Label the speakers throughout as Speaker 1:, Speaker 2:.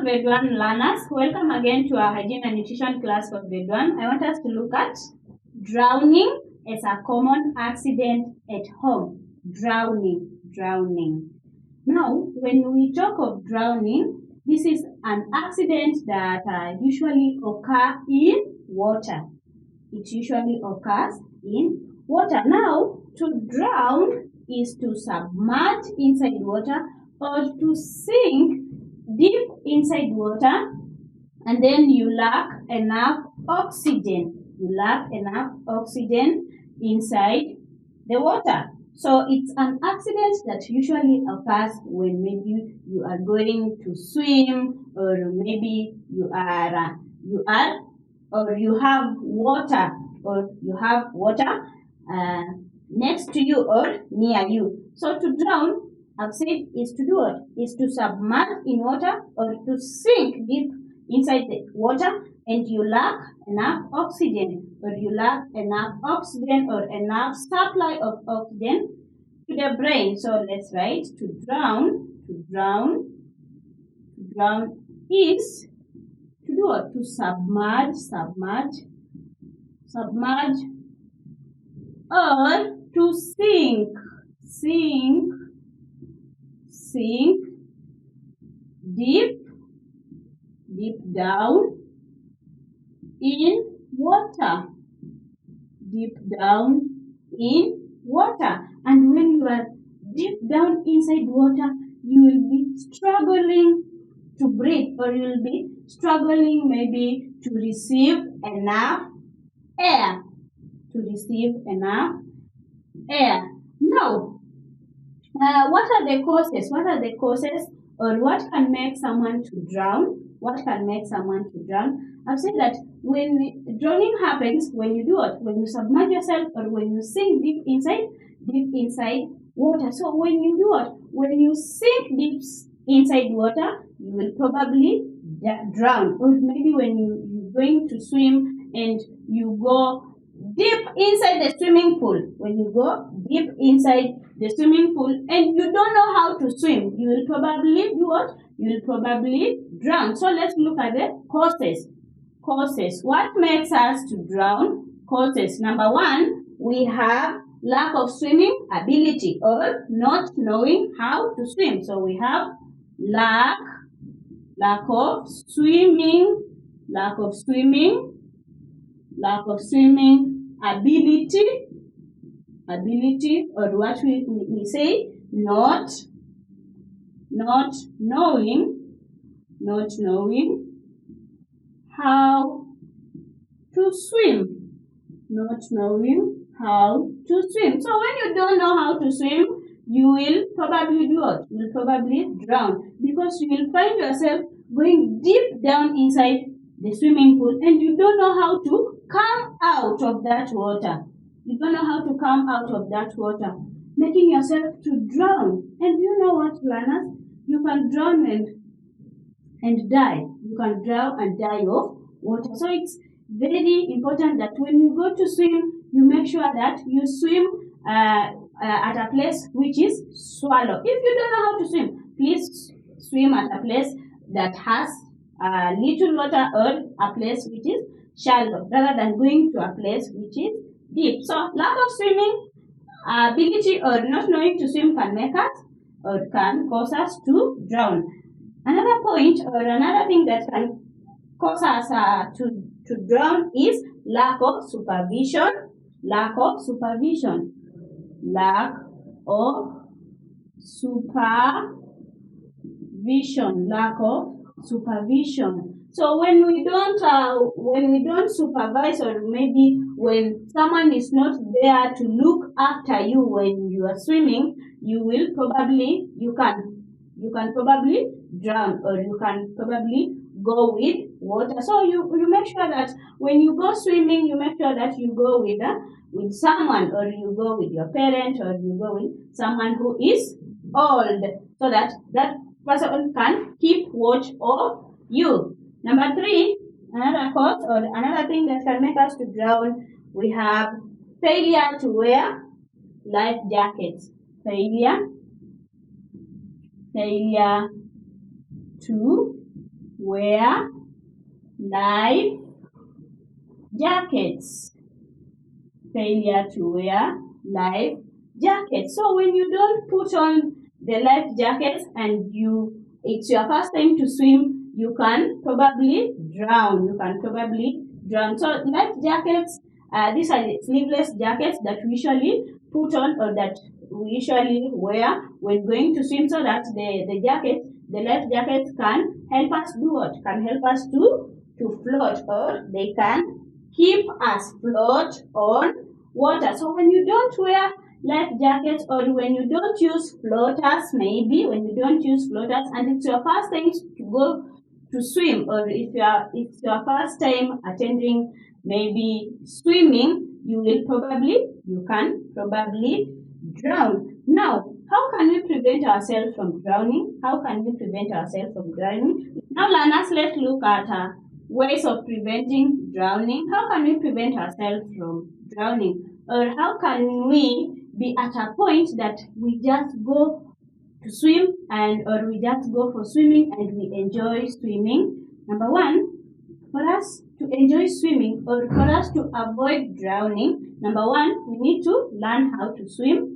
Speaker 1: grade 1 learners, welcome again to our hygiene and nutrition class for grade 1. I want us to look at drowning as a common accident at home. Drowning. Now, when we talk of drowning, this is an accident that usually occurs in water. It usually occurs in water. Now, to drown is to submerge inside water or to sink deep inside water, and then you lack enough oxygen. You lack enough oxygen inside the water. So it's an accident that usually occurs when maybe you are going to swim, or maybe you have water next to you or near you. So to drown, I've said, is to do what? Is to submerge in water or to sink deep inside the water, and you lack enough oxygen, or enough supply of oxygen to the brain. So let's write to drown. To drown is to do what? To submerge, or to sink deep down in water. And when you are deep down inside water, you will be struggling to breathe, or you will be struggling maybe to receive enough air. Now, what are the causes? Or what can make someone to drown? I've said that when drowning happens, when you do what? When you submerge yourself, or when you sink deep inside water. So when you do what? When you sink deep inside water, you will probably drown. Or maybe when you're going to swim and you go deep inside the swimming pool. When you go deep inside the swimming pool and you don't know how to swim, you will probably do what? You will probably drown. So let's look at the causes. What makes us to drown? Causes. Number 1, we have lack of swimming ability, or not knowing how to swim. So we have lack of swimming ability, or what we say, not knowing how to swim. So when you don't know how to swim, you will probably do what? You will probably drown, because you will find yourself going deep down inside the swimming pool and you don't know how to come out of that water. Making yourself to drown. And you know what, learners? You can drown and die. You can drown and die of water. So it's very important that when you go to swim, you make sure that you swim at a place which is shallow. If you don't know how to swim, please swim at a place that has little water, or a place which is shallow, rather than going to a place which is deep. So lack of swimming ability, or not knowing to swim, can make us, or can cause us to drown. Another point, or another thing that can cause us to drown is lack of supervision. Lack of supervision. So when we don't supervise, or maybe when someone is not there to look after you when you are swimming, you can probably drown, or you can probably go with water. So you make sure that when you go swimming, you make sure that you go with someone, or you go with your parent, or you go with someone who is old, so that person can keep watch of you. Number 3, another cause, or another thing that can make us to drown, we have failure to wear life jackets. Failure to wear life jackets. Failure to wear life jackets. So when you don't put on the life jackets and it's your first time to swim, you can probably drown. So life jackets, these are the sleeveless jackets that we usually put on or that we usually wear when going to swim, so that the life jackets can help us do what? Can help us to float, or they can keep us float on water. So when you don't wear life jackets, or when you don't use floaters, maybe when you don't use floaters and it's your first time to go to swim, or if it's your first time attending maybe swimming, you can probably drown. Now, how can we prevent ourselves from drowning? Now, learners, let's look at ways of preventing drowning. How can we prevent ourselves from drowning? Or how can we be at a point that we just go to swim or we just go for swimming and we enjoy swimming? Number one, for us to enjoy swimming or for us to avoid drowning, number one, we need to learn how to swim.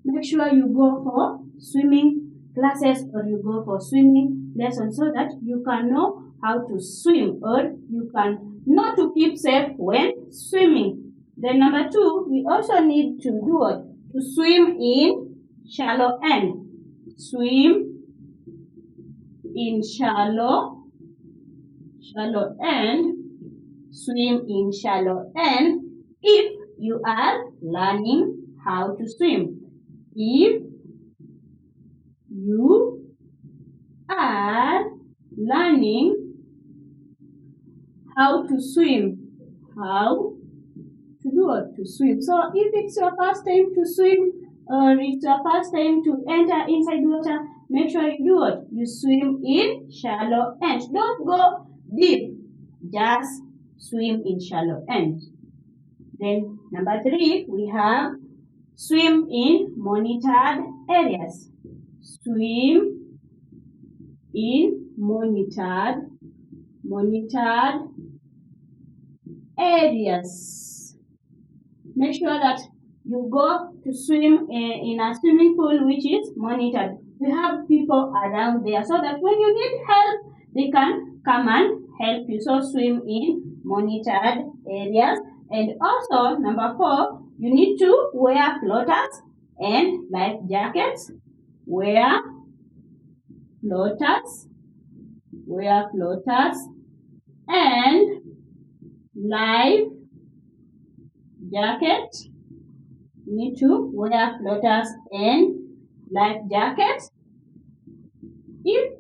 Speaker 1: Make sure you go for swimming classes or you go for swimming lessons so that you can know how to swim, or you can know to keep safe when swimming. Then number two, we also need to do what? To swim in shallow end. Swim in shallow end. Swim in shallow end if you are learning how to swim. If you are learning how to swim, to swim. So if it's your first time to swim or it's your first time to enter inside water, make sure you do what? You swim in shallow end. Don't go deep. Just swim in shallow end. Then number three, we have swim in monitored areas. Swim in monitored areas. Make sure that you go to swim in a swimming pool which is monitored. You have people around there so that when you need help, they can come and help you. So swim in monitored areas. And also, number four, you need to wear floaters and life jackets. Wear floaters and life jacket. You need to wear floaters and life jackets if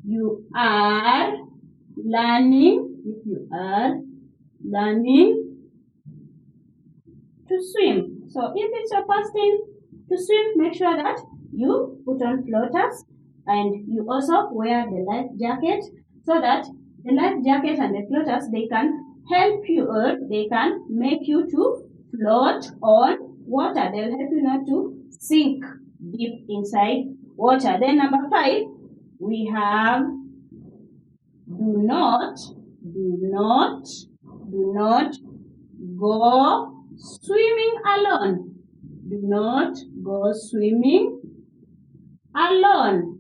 Speaker 1: you are learning to swim. So if it's your first time to swim, make sure that you put on floaters and you also wear the life jacket, so that the life jacket and the floaters, they can help you, or they can make you to float on water. They'll help you not to sink deep inside water. Then number five, we have do not go swimming alone. Do not go swimming alone.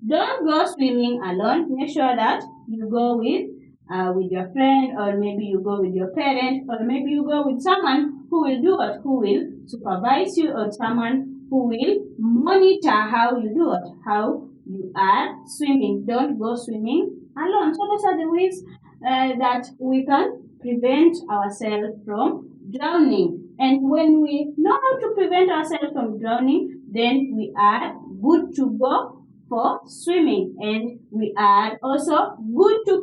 Speaker 1: Don't go swimming alone. Make sure that you go with your friend, or maybe you go with your parent, or maybe you go with someone who will do it, who will supervise you, or someone who will monitor how you do it, how you are swimming. Don't go swimming alone. So those are the ways that we can prevent ourselves from drowning. And when we know how to prevent ourselves from drowning, then we are good to go for swimming, and we are also good to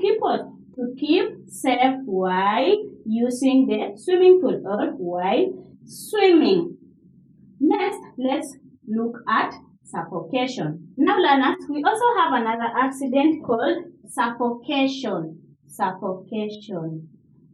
Speaker 1: keep safe while using the swimming pool or while swimming. Next, let's look at suffocation. Now, learners, we also have another accident called suffocation.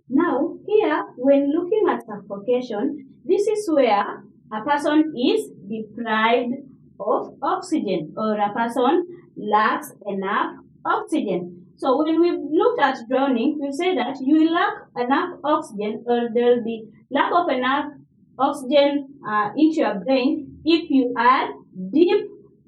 Speaker 1: Now, here, when looking at suffocation, this is where a person is deprived of oxygen, or a person lacks enough oxygen. So when we looked at drowning, we say that you lack enough oxygen, or there will be lack of enough oxygen into your brain if you are deep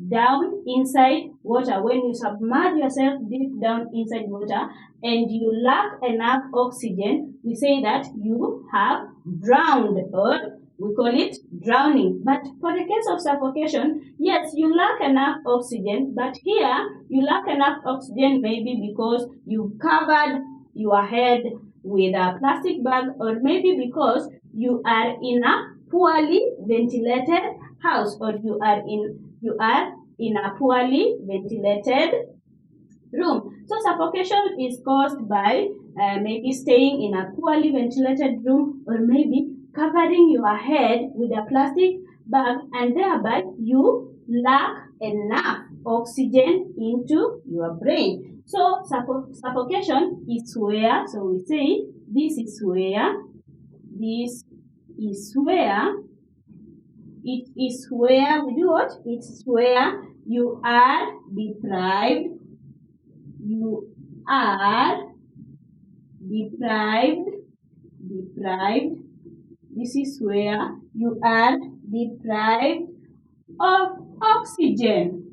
Speaker 1: down inside water. When you submerge yourself deep down inside water and you lack enough oxygen, we say that you have drowned, or we call it drowning. But for the case of suffocation, yes, you lack enough oxygen, but here you lack enough oxygen maybe because you covered your head with a plastic bag, or maybe because you are in a poorly ventilated house, or you are in a poorly ventilated room. So suffocation is caused by maybe staying in a poorly ventilated room, or maybe covering your head with a plastic bag, and thereby you lack enough oxygen into your brain. So suffocation is where, so we say this is where it is where we do what? It's where you are deprived. You are deprived. This is where you are deprived of oxygen,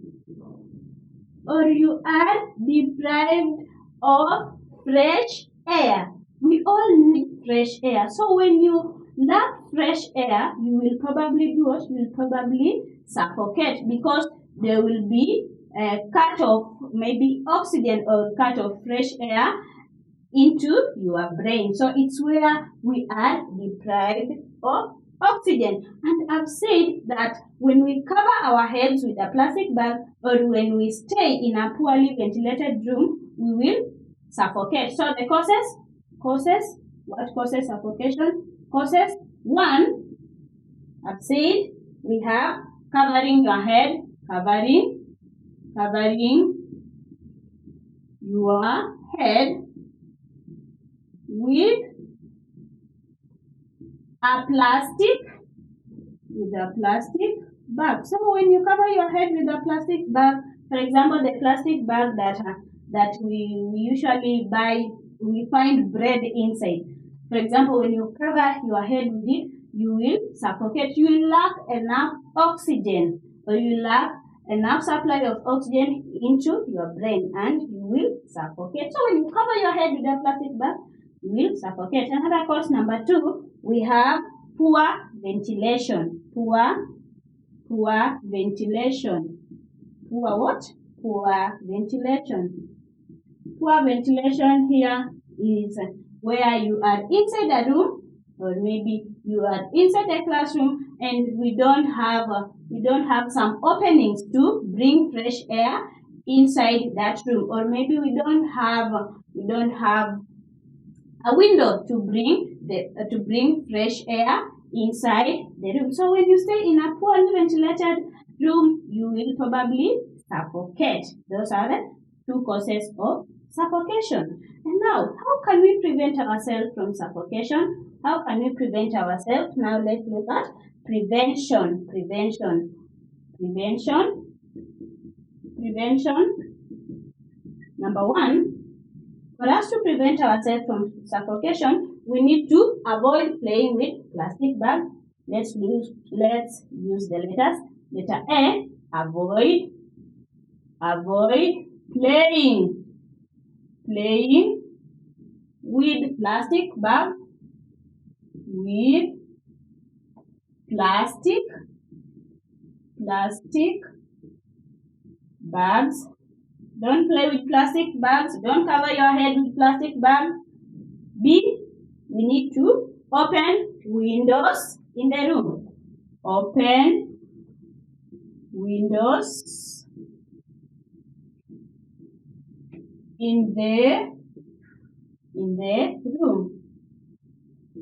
Speaker 1: or you are deprived of fresh air. We all need fresh air. So when you lack fresh air, you will probably do what? You will probably suffocate, because there will be a cut of maybe oxygen or cut of fresh air into your brain. So it's where we are deprived of oxygen. And I've said that when we cover our heads with a plastic bag, or when we stay in a poorly ventilated room, we will suffocate. So the causes, what causes suffocation? Causes, one, I've said we have covering your head, covering your head with a plastic bag. So when you cover your head with a plastic bag, for example, the plastic bag that we usually buy, we find bread inside. For example, when you cover your head with it, you will suffocate. You will lack enough oxygen, or you lack enough supply of oxygen into your brain, and you will suffocate. So when you cover your head with a plastic bag, you will suffocate. Another cause, number two, we have poor ventilation. Poor ventilation. Poor what? Poor ventilation. Poor ventilation here is where you are inside a room, or maybe you are inside a classroom, and we don't have some openings to bring fresh air inside that room, or maybe we don't have a window to bring fresh air inside the room. So when you stay in a poorly ventilated room, you will probably suffocate. Those are the two causes of suffocation. And now, how can we prevent ourselves from suffocation? How can we prevent ourselves? Now let's look at prevention. Number one, for us to prevent ourselves from suffocation, we need to avoid playing with plastic bags. Let's use the letters. Letter A, avoid playing with plastic bag. With plastic bags. Don't play with plastic bags. Don't cover your head with plastic bags. B, we need to open windows in the room. Open windows in the room.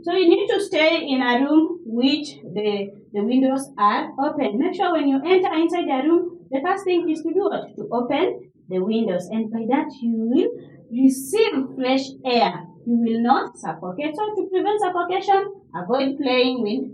Speaker 1: So you need to stay in a room which the windows are open. Make sure when you enter inside the room, the first thing is to do what? To open the windows, and by that you will receive fresh air. You will not suffocate. So to prevent suffocation, avoid playing with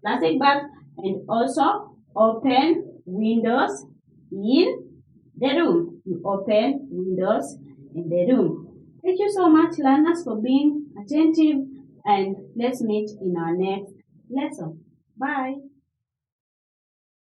Speaker 1: plastic bags And also open windows in the room. You open windows in the room. Thank you so much, learners, for being attentive, and let's meet in our next lesson. Bye.